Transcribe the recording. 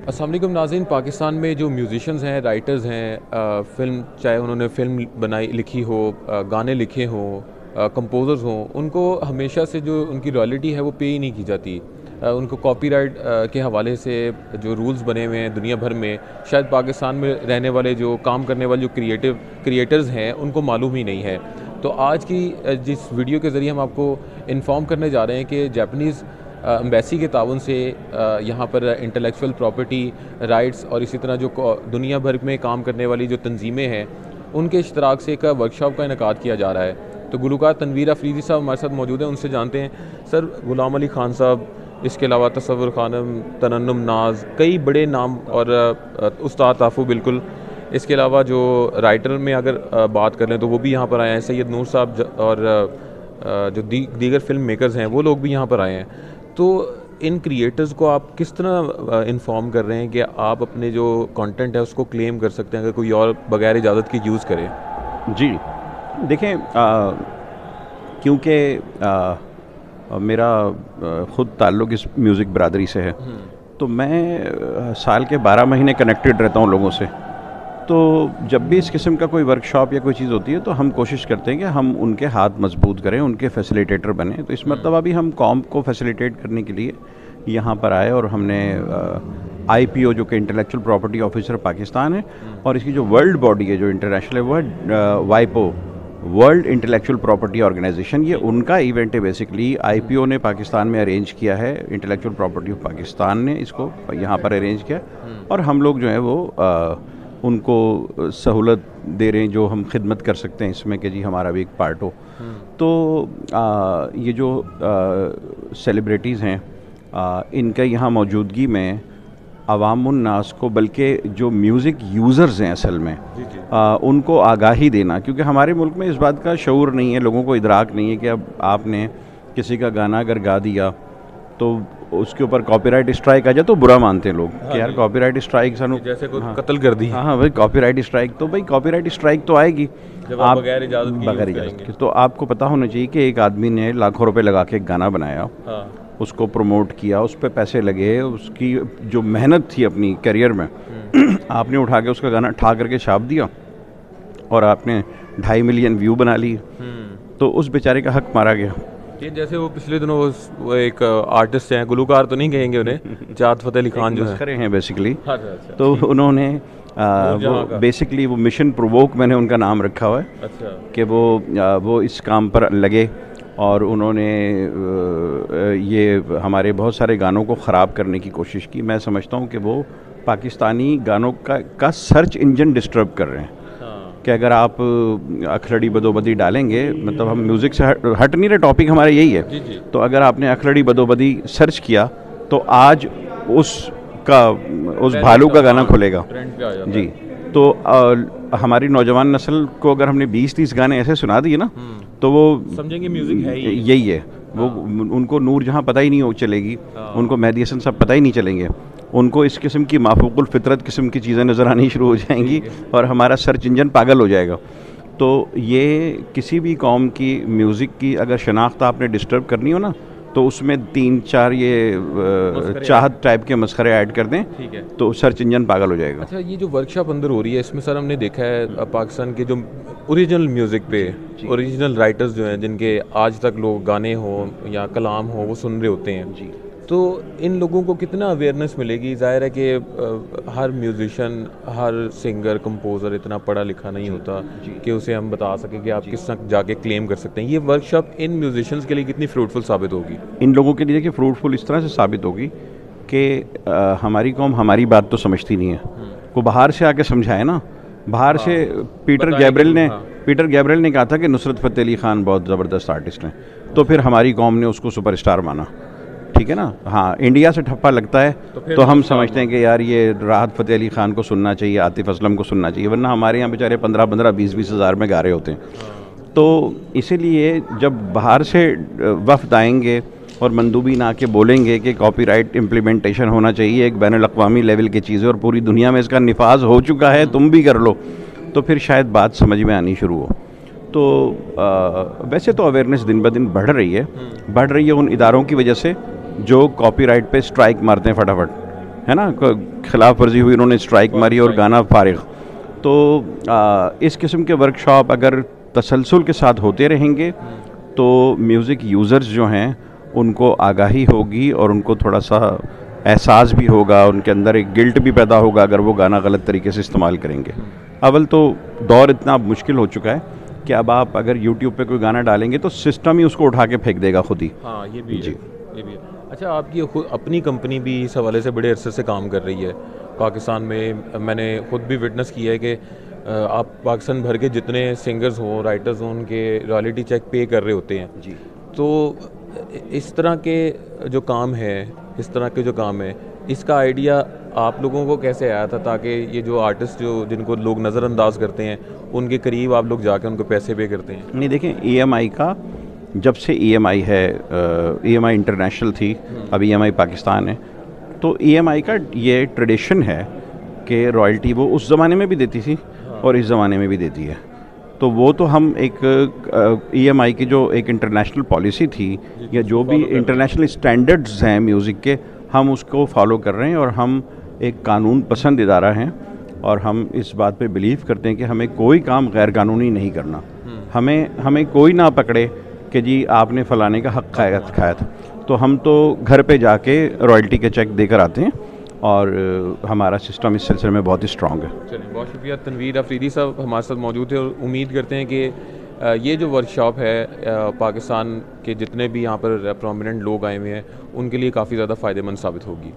अस्सलाम वालेकुम नाज़रीन। पाकिस्तान में जो म्यूज़िशंस हैं, राइटर्स हैं, फ़िल्म चाहे उन्होंने फ़िल्म बनाई लिखी हो, गाने लिखे हों, कंपोज़र्स हों, उनको हमेशा से जो उनकी रॉयल्टी है वो पे ही नहीं की जाती। उनको कॉपीराइट के हवाले से जो रूल्स बने हुए हैं दुनिया भर में, शायद पाकिस्तान में रहने वाले जो काम करने वाले जो क्रिएटर्स हैं उनको मालूम ही नहीं है। तो आज की जिस वीडियो के ज़रिए हम आपको इन्फॉर्म करने जा रहे हैं कि जापानीज़ एम्बेसी के ताउन से यहाँ पर इंटेलेक्चुअल प्रॉपर्टी राइट्स और इसी तरह जो दुनिया भर में काम करने वाली जो तंजीमें हैं उनके इश्तराक से एक वर्कशॉप का इनेकाद किया जा रहा है। तो गुलकार तनवीर अफरीदी साहब हमारे साथ मौजूद हैं, उनसे जानते हैं। सर, गुलाम अली खान साहब, इसके अलावा तसव्वुर खानम, तरन्नुम नाज, कई बड़े नाम और उस्ताद ताफू बिल्कुल, इसके अलावा जो राइटर में अगर बात कर लें तो वो भी यहाँ पर आए हैं। सैयद नूर साहब और जो दीगर फिल्म मेकर्स हैं वो लोग भी यहाँ पर आए हैं। तो इन क्रिएटर्स को आप किस तरह इन्फॉर्म कर रहे हैं कि आप अपने जो कंटेंट है उसको क्लेम कर सकते हैं अगर कोई और बगैर इजाज़त के यूज़ करे? जी, देखें, क्योंकि मेरा ख़ुद ताल्लुक़ इस म्यूज़िक बरादरी से है, तो मैं साल के 12 महीने कनेक्टेड रहता हूँ लोगों से। तो जब भी इस किस्म का कोई वर्कशॉप या कोई चीज़ होती है तो हम कोशिश करते हैं कि हम उनके हाथ मजबूत करें, उनके फैसिलिटेटर बने। तो इस मरतबा भी हम कॉम को फैसिलिटेट करने के लिए यहाँ पर आए और हमने IPO जो कि इंटेलेक्चुअल प्रॉपर्टी ऑफिसर पाकिस्तान है, और इसकी जो वर्ल्ड बॉडी है जो इंटरनेशनल है वो है WIPO, World Intellectual Property Organization. ये उनका इवेंट है बेसिकली। IPO ने पाकिस्तान में अरेंज किया है, इंटेलेक्चुअल प्रॉपर्टी ऑफ पाकिस्तान ने इसको यहाँ पर अरेंज किया, और हम लोग जो है वो उनको सहूलत दे रहे हैं जो हम खिदमत कर सकते हैं इसमें, कि जी हमारा भी एक पार्ट हो। तो ये जो सेलिब्रिटीज़ हैं, इनका यहाँ मौजूदगी में अवामुन्नास को, बल्कि जो म्यूज़िक यूज़र्स हैं असल में, उनको आगाही देना, क्योंकि हमारे मुल्क में इस बात का शऊर नहीं है, लोगों को इदराक नहीं है कि अब आपने किसी का गाना अगर गा दिया तो उसके ऊपर कॉपीराइट स्ट्राइक आ जाए तो बुरा मानते हैं लोग। कि यार कॉपीराइट स्ट्राइक सानू जैसे कोई कत्ल कर दी। हाँ भाई, कॉपीराइट स्ट्राइक तो भाई कॉपीराइट स्ट्राइक तो आएगी जब आप बगैर इजाज़त के। तो आपको पता होना चाहिए कि एक आदमी ने लाखों रुपए लगा के एक गाना बनाया, उसको प्रमोट किया, उस पर पैसे लगे, उसकी जो मेहनत थी अपनी करियर में, आपने उठा के उसका गाना ठा करके छाप दिया और आपने 2.5 मिलियन व्यू बना लिए, तो उस बेचारे का हक मारा गया। जैसे वो पिछले दिनों वो एक आर्टिस्ट हैं, गुलकार तो नहीं कहेंगे उन्हें, जात फ़तेह अली खान जो हैं बेसिकली। तो उन्होंने वो बेसिकली वो मिशन प्रोवोक, मैंने उनका नाम रखा हुआ है। कि वो इस काम पर लगे और उन्होंने ये हमारे बहुत सारे गानों को ख़राब करने की कोशिश की। मैं समझता हूँ कि वो पाकिस्तानी गानों का सर्च इंजन डिस्टर्ब कर रहे हैं। कि अगर आप अखलड़ी बदोबदी डालेंगे, मतलब हम म्यूज़िक से हट नहीं रहे, टॉपिक हमारा यही है। तो अगर आपने अखलड़ी बदोबदी सर्च किया तो आज उस भालू का गाना खुलेगा जी। तो हमारी नौजवान नस्ल को अगर हमने 20-30 गाने ऐसे सुना दिए ना, तो वो समझेंगे म्यूज़िक है यही है। वो उनको नूर जहाँ पता ही नहीं चलेगी, उनको मेहदी हसन सब पता ही नहीं चलेंगे, उनको इस किस्म की माफूकुल फितरत किस्म की चीज़ें नज़र आनी शुरू हो जाएंगी और हमारा सर्च इंजन पागल हो जाएगा। तो ये किसी भी कौम की म्यूज़िक की अगर शनाख्त आपने डिस्टर्ब करनी हो ना, तो उसमें 3-4 ये चाहत टाइप के मस्खरे ऐड कर दें, ठीक है, तो सर्च इंजन पागल हो जाएगा। अच्छा, ये जो वर्कशॉप अंदर हो रही है इसमें सर हमने देखा है पाकिस्तान के जो ओरिजिनल म्यूज़िक पे ओरिजिनल राइटर्स जो हैं, जिनके आज तक लोग गाने हो या कलाम हो वो सुन रहे होते हैं जी, तो इन लोगों को कितना अवेयरनेस मिलेगी? ज़ाहिर है कि हर म्यूज़िशन, हर सिंगर, कंपोज़र इतना पढ़ा लिखा नहीं होता कि उसे हम बता सकें कि आप किस तरह जाके क्लेम कर सकते हैं। ये वर्कशॉप इन म्यूज़िशंस के लिए कितनी फ्रूटफुल साबित होगी? इन लोगों के लिए देखिए फ्रूटफुल इस तरह से साबित होगी कि हमारी कौम हमारी बात तो समझती नहीं है, को बाहर से आके समझाए ना। बाहर से पीटर गैब्रियल ने कहा था कि नुसरत फ़तेह अली ख़ान बहुत ज़बरदस्त आर्टिस्ट हैं, तो फिर हमारी कौम ने उसको सुपरस्टार माना, ठीक है ना। हाँ, इंडिया से ठप्पा लगता है तो हम समझते हैं कि यार ये राहत फ़तेह अली ख़ान को सुनना चाहिए, आतिफ़ असलम को सुनना चाहिए, वरना हमारे यहाँ बेचारे 15-15, 20-20 हज़ार में गा रहे होते हैं। तो इसीलिए जब बाहर से वफ़द आएंगे और मंदूबीन आके बोलेंगे कि कॉपीराइट इम्प्लीमेंटेशन होना चाहिए, एक बैनुल अक़वामी लेवल की चीज़ है और पूरी दुनिया में इसका निफाज हो चुका है, तुम भी कर लो, तो फिर शायद बात समझ में आनी शुरू हो। तो वैसे तो अवेयरनेस दिन ब दिन बढ़ रही है उन इदारों की वजह से जो कॉपीराइट पे स्ट्राइक मारते हैं फटाफट, है ना, खिलाफ वर्जी हुई, उन्होंने स्ट्राइक मारी और गाना फारिग। तो इस किस्म के वर्कशॉप अगर तसलसल के साथ होते रहेंगे तो म्यूज़िक यूज़र्स जो हैं उनको आगाही होगी और उनको थोड़ा सा एहसास भी होगा, उनके अंदर एक गिल्ट भी पैदा होगा अगर वो गाना गलत तरीके से इस्तेमाल करेंगे। अव्वल तो दौर इतना मुश्किल हो चुका है कि अब आप अगर यूट्यूब पे कोई गाना डालेंगे तो सिस्टम ही उसको उठा के फेंक देगा खुद ही। हाँ, ये भी जी। है, ये भी है। अच्छा, आपकी खुद अपनी कंपनी भी इस हवाले से बड़े अरसे से काम कर रही है पाकिस्तान में। मैंने खुद भी विटनेस किया है कि आप पाकिस्तान भर के जितने सिंगर्स हों, राइटर्स हों, उनके रॉयल्टी चेक पे कर रहे होते हैं। जी। तो इस तरह के जो काम है, इस तरह के जो काम है, इसका आइडिया आप लोगों को कैसे आया था ताकि ये जो आर्टिस्ट जो जिनको लोग नज़रअंदाज करते हैं उनके करीब आप लोग जाके उनको पैसे पे करते हैं? नहीं, देखें, EMI का जब से EMI है, EMI इंटरनेशनल थी, अब EMI पाकिस्तान है, तो EMI का ये ट्रेडिशन है कि रॉयल्टी वो उस ज़माने में भी देती थी और इस ज़माने में भी देती है। तो वो तो हम एक EMI की जो एक इंटरनेशनल पॉलिसी थी या जो भी इंटरनेशनल स्टैंडर्ड्स हैं म्यूज़िक के, हम उसको फॉलो कर रहे हैं और हम एक कानून पसंद इदारा हैं और हम इस बात पे बिलीव करते हैं कि हमें कोई काम गैर कानूनी नहीं करना। हमें कोई ना पकड़े कि जी आपने फ़लाने का हक़ खाया था, तो हम तो घर पे जाके रॉयल्टी के चेक देकर आते हैं और हमारा सिस्टम इस सिलसिले में बहुत ही स्ट्रॉन्ग है। चलिए, बहुत शुक्रिया। तनवीर अफरीदी साहब हमारे साथ मौजूद थे और उम्मीद करते हैं कि ये जो वर्कशॉप है पाकिस्तान के जितने भी यहाँ पर प्रोमिनेंट लोग आए हुए हैं उनके लिए काफ़ी ज़्यादा फ़ायदेमंद साबित होगी।